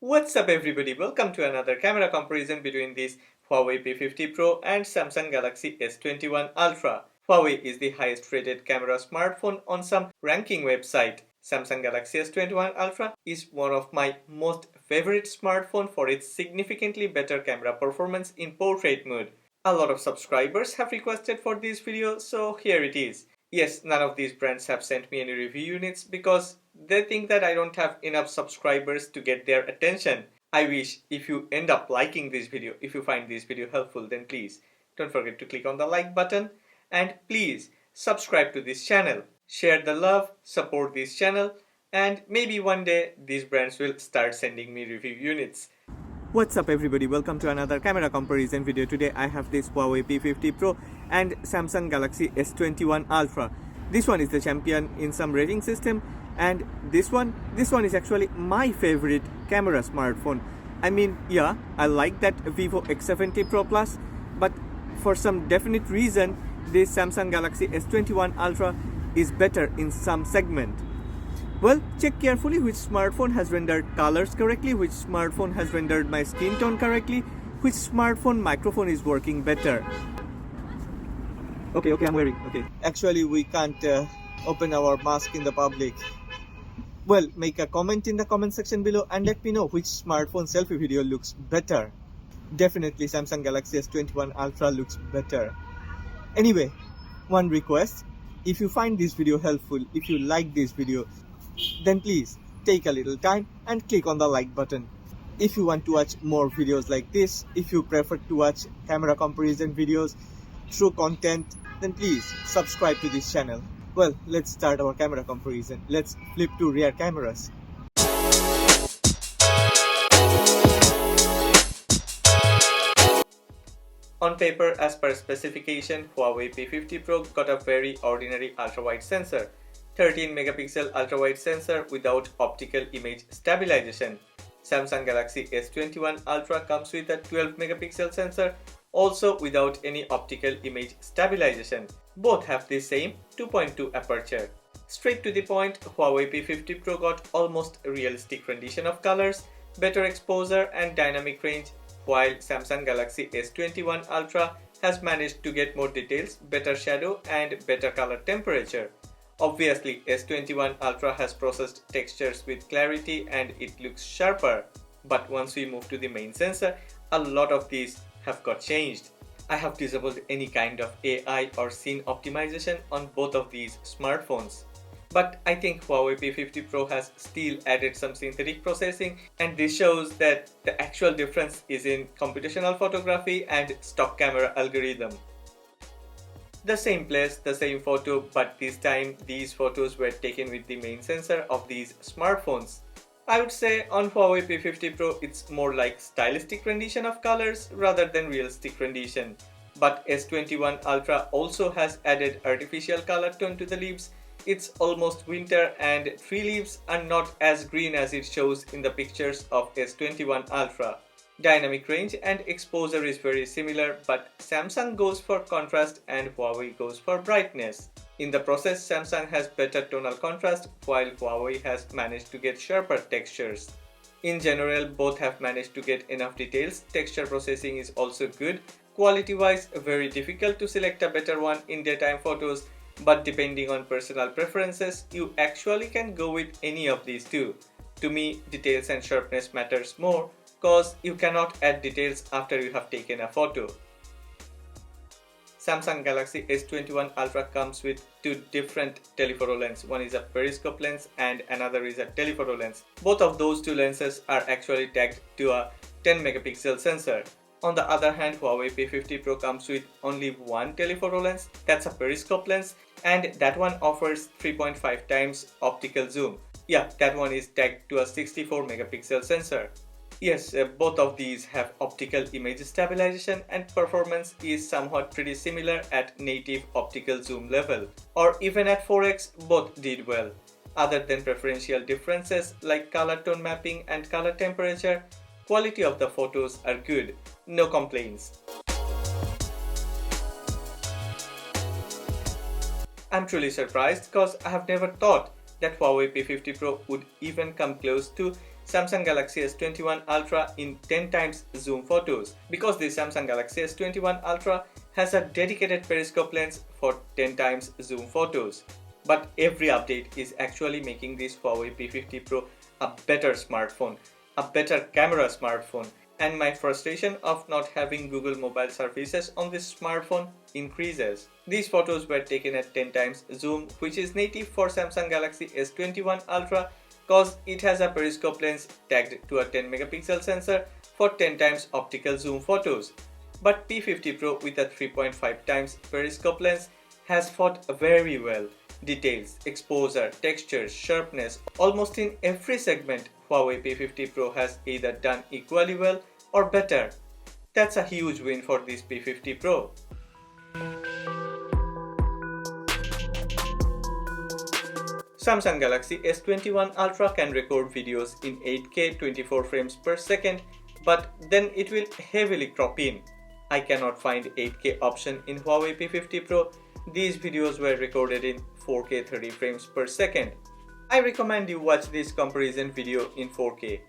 What's up everybody, welcome to another camera comparison between this Huawei P50 Pro and Samsung Galaxy S21 Ultra. Huawei is the highest rated camera smartphone on some ranking website. Samsung Galaxy S21 Ultra is one of my most favorite smartphone for its significantly better camera performance in portrait mode. A lot of subscribers have requested for this video, so here it is. Yes, none of these brands have sent me any review units because they think that I don't have enough subscribers to get their attention. I wish if you end up liking this video, if you find this video helpful, then please don't forget to click on the like button and please subscribe to this channel. Share the love, support this channel, and maybe one day these brands will start sending me review units. What's up everybody, welcome to another camera comparison video. Today I have this Huawei P50 Pro and Samsung Galaxy S21 Ultra. This one is the champion in some rating system, and this one is actually my favorite camera smartphone. I mean, yeah, I like that Vivo X70 Pro Plus, but for some definite reason this Samsung Galaxy S21 Ultra is better in some segment. Well, check carefully which smartphone has rendered colors correctly, which smartphone has rendered my skin tone correctly, which smartphone microphone is working better. Okay, I'm wearing. Okay. Actually, we can't open our mask in the public. Well, make a comment in the comment section below and let me know which smartphone selfie video looks better. Definitely Samsung Galaxy S21 Ultra looks better. Anyway, one request. If you find this video helpful, if you like this video, then please take a little time and click on the like button. If you want to watch more videos like this, if you prefer to watch camera comparison videos through content, then please subscribe to this channel. Well, let's start our camera comparison. Let's flip to rear cameras. On paper, as per specification, Huawei P50 Pro got a very ordinary ultra-wide sensor. 13 megapixel ultra-wide sensor without optical image stabilization. Samsung Galaxy S21 Ultra comes with a 12 megapixel sensor, also without any optical image stabilization. Both have the same 2.2 aperture. Straight to the point, Huawei P50 Pro got almost realistic rendition of colors, better exposure and dynamic range, while Samsung Galaxy S21 Ultra has managed to get more details, better shadow and better color temperature. Obviously, S21 Ultra has processed textures with clarity and it looks sharper. But once we move to the main sensor, a lot of these have got changed. I have disabled any kind of AI or scene optimization on both of these smartphones. But I think Huawei P50 Pro has still added some synthetic processing, and this shows that the actual difference is in computational photography and stock camera algorithm. The same place, the same photo, but this time these photos were taken with the main sensor of these smartphones. I would say on Huawei P50 Pro it's more like stylistic rendition of colors rather than realistic rendition. But S21 Ultra also has added artificial color tone to the leaves. It's almost winter and tree leaves are not as green as it shows in the pictures of S21 Ultra. Dynamic range and exposure is very similar, but Samsung goes for contrast and Huawei goes for brightness. In the process, Samsung has better tonal contrast while Huawei has managed to get sharper textures. In general, both have managed to get enough details. Texture processing is also good. Quality-wise, very difficult to select a better one in daytime photos, but depending on personal preferences, you actually can go with any of these two. To me, details and sharpness matters more, cause you cannot add details after you have taken a photo. Samsung Galaxy S21 Ultra comes with two different telephoto lenses. One is a periscope lens and another is a telephoto lens. Both of those two lenses are actually tagged to a 10 megapixel sensor. On the other hand, Huawei P50 Pro comes with only one telephoto lens, that's a periscope lens, and that one offers 3.5 times optical zoom. Yeah, that one is tagged to a 64 megapixel sensor. Yes, both of these have optical image stabilization and performance is somewhat pretty similar at native optical zoom level. Or even at 4x, both did well. Other than preferential differences like color tone mapping and color temperature, quality of the photos are good. No complaints. I'm truly surprised because I have never thought that Huawei P50 Pro would even come close to Samsung Galaxy S21 Ultra in 10 times zoom photos, because the Samsung Galaxy S21 Ultra has a dedicated periscope lens for 10 times zoom photos. But every update is actually making this Huawei P50 Pro a better smartphone, a better camera smartphone, and my frustration of not having Google mobile services on this smartphone increases. These photos were taken at 10 times zoom, which is native for Samsung Galaxy S21 Ultra cause it has a periscope lens tagged to a 10 megapixel sensor for 10 times optical zoom photos. But P50 Pro with a 3.5 times periscope lens has fought very well. Details, exposure, textures, sharpness, almost in every segment, Huawei P50 Pro has either done equally well or better. That's a huge win for this P50 Pro. Samsung Galaxy S21 Ultra can record videos in 8K 24 frames per second, but then it will heavily crop in. I cannot find 8K option in Huawei P50 Pro. These videos were recorded in 4K 30 frames per second. I recommend you watch this comparison video in 4K.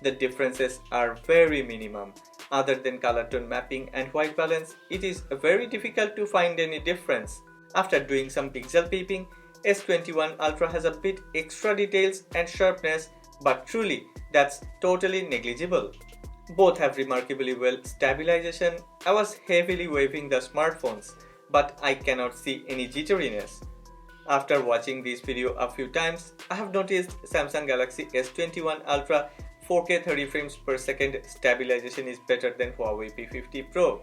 The differences are very minimum. Other than color tone mapping and white balance, it is very difficult to find any difference. After doing some pixel peeping, S21 Ultra has a bit extra details and sharpness, but truly that's totally negligible. Both have remarkably well stabilization. I was heavily waving the smartphones, but I cannot see any jitteriness. After watching this video a few times, I have noticed Samsung Galaxy S21 Ultra 4K 30 frames per second stabilization is better than Huawei P50 Pro.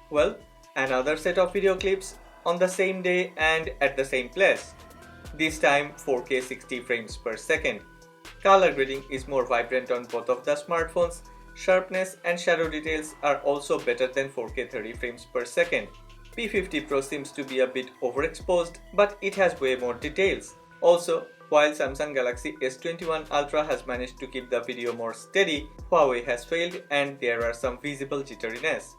Well, another set of video clips on the same day and at the same place. This time 4K 60 frames per second. Color grading is more vibrant on both of the smartphones. Sharpness and shadow details are also better than 4K 30 frames per second. P50 Pro seems to be a bit overexposed, but it has way more details. Also, while Samsung Galaxy S21 Ultra has managed to keep the video more steady, Huawei has failed and there are some visible jitteriness.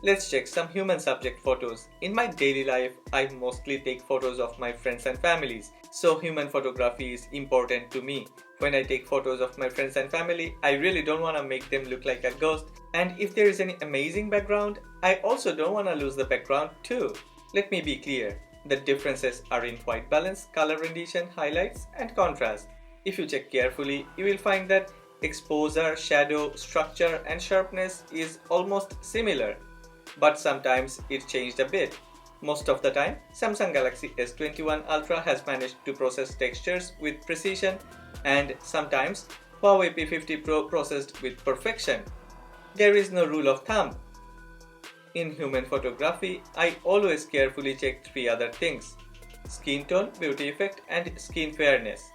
Let's check some human subject photos. In my daily life, I mostly take photos of my friends and families, so human photography is important to me. When I take photos of my friends and family, I really don't want to make them look like a ghost, and if there is any amazing background, I also don't want to lose the background too. Let me be clear, the differences are in white balance, color rendition, highlights and contrast. If you check carefully, you will find that exposure, shadow, structure and sharpness is almost similar. But sometimes it changed a bit. Most of the time, Samsung Galaxy S21 Ultra has managed to process textures with precision, and sometimes Huawei P50 Pro processed with perfection. There is no rule of thumb. In human photography, I always carefully check three other things: skin tone, beauty effect and skin fairness.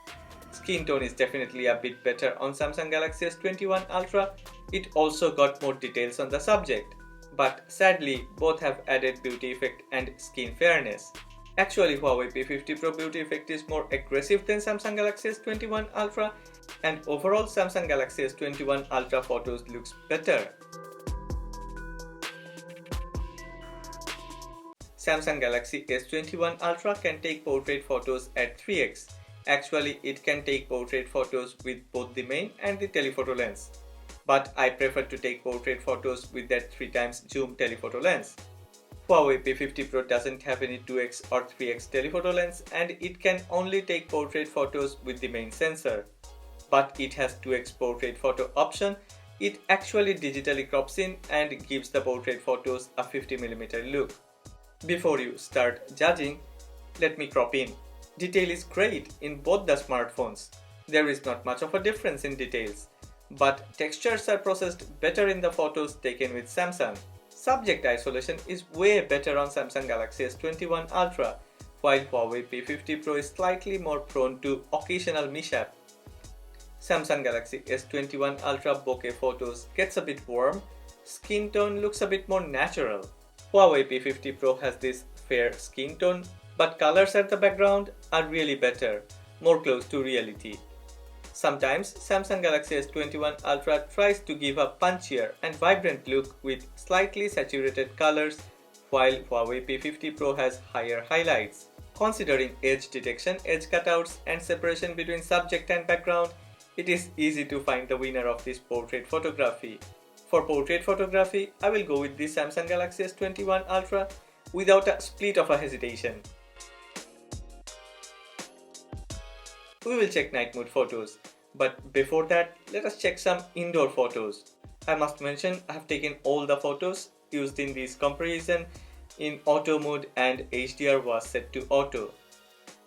Skin tone is definitely a bit better on Samsung Galaxy S21 Ultra. It also got more details on the subject. But sadly, both have added beauty effect and skin fairness. Actually, Huawei P50 Pro beauty effect is more aggressive than Samsung Galaxy S21 Ultra, and overall Samsung Galaxy S21 Ultra photos looks better. Samsung Galaxy S21 Ultra can take portrait photos at 3x. Actually, it can take portrait photos with both the main and the telephoto lens. But I prefer to take portrait photos with that 3 times zoom telephoto lens. Huawei P50 Pro doesn't have any 2x or 3x telephoto lens and it can only take portrait photos with the main sensor. But it has 2x portrait photo option. It actually digitally crops in and gives the portrait photos a 50mm look. Before you start judging, let me crop in. Detail is great in both the smartphones. There is not much of a difference in details. But textures are processed better in the photos taken with Samsung. Subject isolation is way better on Samsung Galaxy S21 Ultra. while Huawei P50 Pro is slightly more prone to occasional mishap. Samsung Galaxy S21 Ultra bokeh photos gets a bit warm, skin tone looks a bit more natural. Huawei P50 Pro has this fair skin tone, but colors at the background are really better, more close to reality. Sometimes Samsung Galaxy S21 Ultra tries to give a punchier and vibrant look with slightly saturated colors, while Huawei P50 Pro has higher highlights. Considering edge detection, edge cutouts, and separation between subject and background, it is easy to find the winner of this portrait photography. For portrait photography, I will go with the Samsung Galaxy S21 Ultra without a split of a hesitation. We will check night mode photos, but before that, let us check some indoor photos. I must mention I have taken all the photos used in this comparison in auto mode and HDR was set to auto.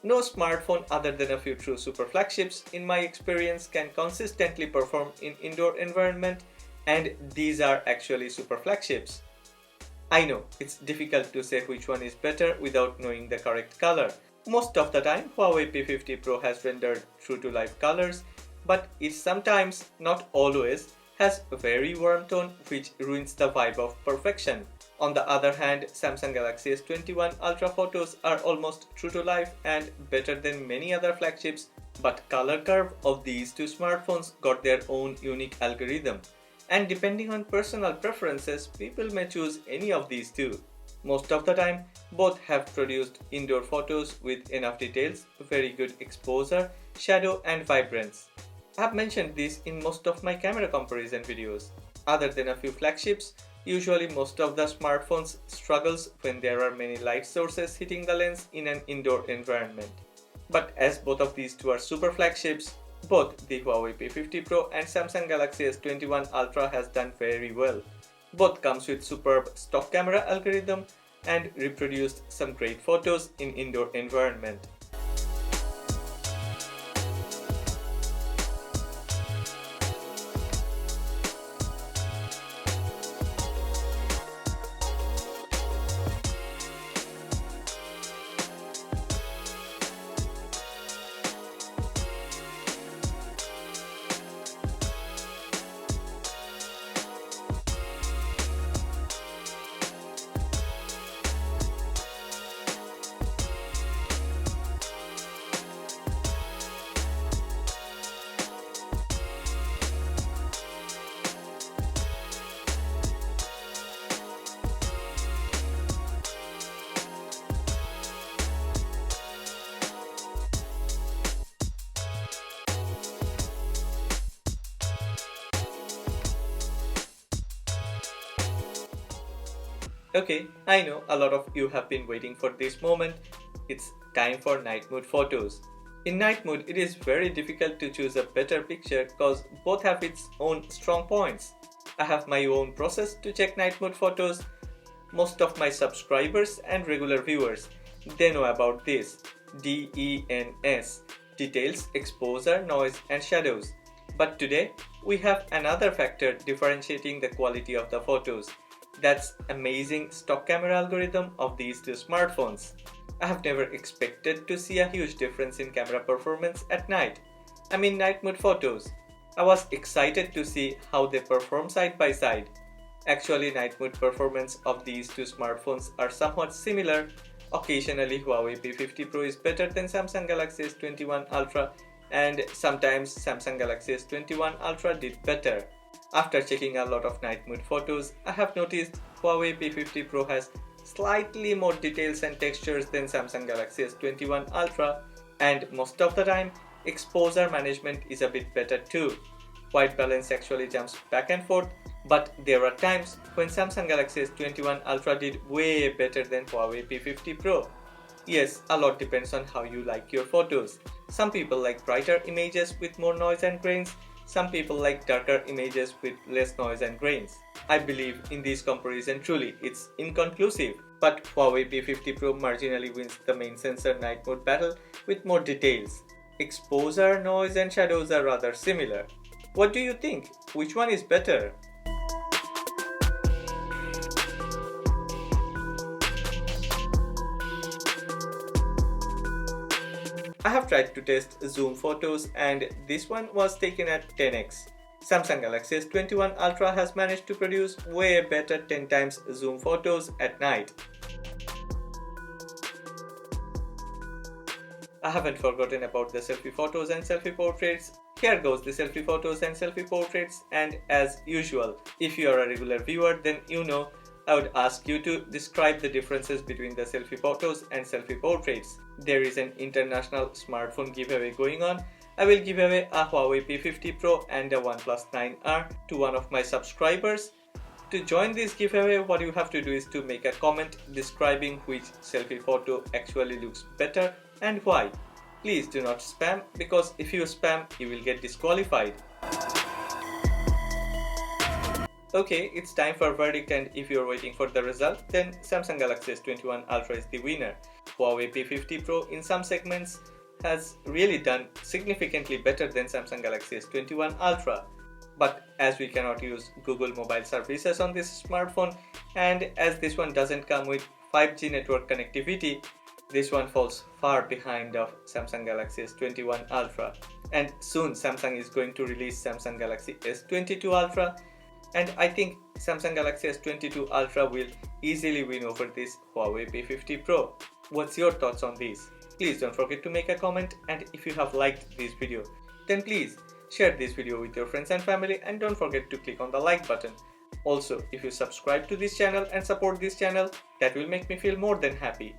No smartphone other than a few true super flagships in my experience can consistently perform in indoor environment, and these are actually super flagships. I know it's difficult to say which one is better without knowing the correct color. Most of the time Huawei P50 Pro has rendered true to life colors, but it sometimes, not always, has a very warm tone which ruins the vibe of perfection. On the other hand, Samsung Galaxy S21 Ultra photos are almost true to life and better than many other flagships, but color curve of these two smartphones got their own unique algorithm, and depending on personal preferences, people may choose any of these two. Most of the time, both have produced indoor photos with enough details, very good exposure, shadow and vibrance. I have mentioned this in most of my camera comparison videos. Other than a few flagships, usually most of the smartphones struggles when there are many light sources hitting the lens in an indoor environment. But as both of these two are super flagships, both the Huawei P50 Pro and Samsung Galaxy S21 Ultra has done very well. Both comes with superb stock camera algorithm and reproduced some great photos in indoor environment. Okay, I know a lot of you have been waiting for this moment. It's time for night mode photos. In night mode, it is very difficult to choose a better picture because both have its own strong points. I have my own process to check night mode photos. Most of my subscribers and regular viewers, they know about this. DENS, details, exposure, noise and shadows. But today, we have another factor differentiating the quality of the photos. That's amazing stock camera algorithm of these two smartphones. I have never expected to see a huge difference in camera performance at night. I mean night mode photos. I was excited to see how they perform side by side. Actually, night mode performance of these two smartphones are somewhat similar. Occasionally Huawei P50 Pro is better than Samsung Galaxy S21 Ultra, and sometimes Samsung Galaxy S21 Ultra did better. After checking a lot of night mode photos, I have noticed Huawei P50 Pro has slightly more details and textures than Samsung Galaxy S21 Ultra, and most of the time, exposure management is a bit better too. White balance actually jumps back and forth, but there are times when Samsung Galaxy S21 Ultra did way better than Huawei P50 Pro. Yes, a lot depends on how you like your photos. Some people like brighter images with more noise and grains. Some people like darker images with less noise and grains. I believe in this comparison truly it's inconclusive, but Huawei P50 Pro marginally wins the main sensor night mode battle with more details. Exposure, noise and shadows are rather similar. What do you think? Which one is better? I have tried to test zoom photos and this one was taken at 10x. Samsung Galaxy S21 Ultra has managed to produce way better 10 times zoom photos at night. I haven't forgotten about the selfie photos and selfie portraits. Here goes the selfie photos and selfie portraits, and as usual, if you are a regular viewer, then you know I would ask you to describe the differences between the selfie photos and selfie portraits. There is an international smartphone giveaway going on. I will give away a Huawei P50 Pro and a OnePlus 9R to one of my subscribers. To join this giveaway, what you have to do is to make a comment describing which selfie photo actually looks better and why. Please do not spam, because if you spam, you will get disqualified. Okay, it's time for verdict, and if you're waiting for the result, then Samsung Galaxy S21 Ultra is the winner. Huawei P50 Pro in some segments has really done significantly better than Samsung Galaxy S21 Ultra. But as we cannot use Google mobile services on this smartphone, and as this one doesn't come with 5G network connectivity, this one falls far behind of Samsung Galaxy S21 Ultra. And soon Samsung is going to release Samsung Galaxy S22 Ultra, and I think Samsung Galaxy S22 Ultra will easily win over this Huawei P50 Pro. What's your thoughts on these? Please don't forget to make a comment, and if you have liked this video, then please share this video with your friends and family, and don't forget to click on the like button. Also, if you subscribe to this channel and support this channel, that will make me feel more than happy.